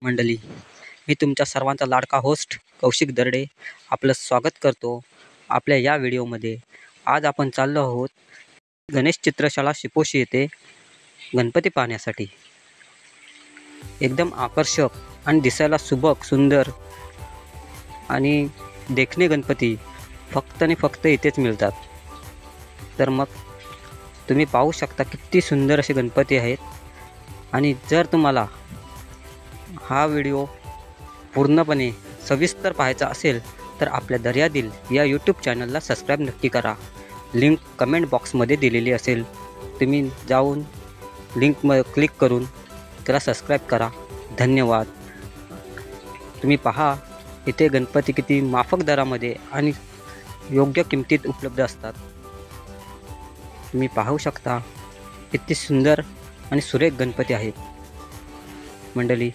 मंडळी, मी तुमच्या सर्वांचा लाडका होस्ट कौशिक दर्डे आपलं स्वागत करतो आपल्या या व्हिडिओमध्ये. आज आपण चाललो आहोत गणेश चित्रशाला शिपोशी येथे गणपती पाहण्यासाठी. एकदम आकर्षक आणि दिसायला सुबक, सुंदर आणि देखणे गणपती फक्त आणि फक्त इथेच मिळतात. तर मग तुम्ही पाहू शकता किती सुंदर असे गणपती आहेत. आणि जर तुम्हाला हा व्हिडिओ पूर्णपणे सविस्तर पाहायचा असेल तर आपल्या दर्यादिल या यूट्यूब चॅनलला सबस्क्राईब नक्की करा. लिंक कमेंट बॉक्समध्ये दिलेली असेल, तुम्ही जाऊन लिंक क्लिक करून त्याला सबस्क्राईब करा. धन्यवाद. तुम्ही पहा इथे गणपती किती माफक दरामध्ये आणि योग्य किमतीत उपलब्ध असतात. तुम्ही पाहू शकता किती सुंदर आणि सुरेख गणपती आहेत मंडळी.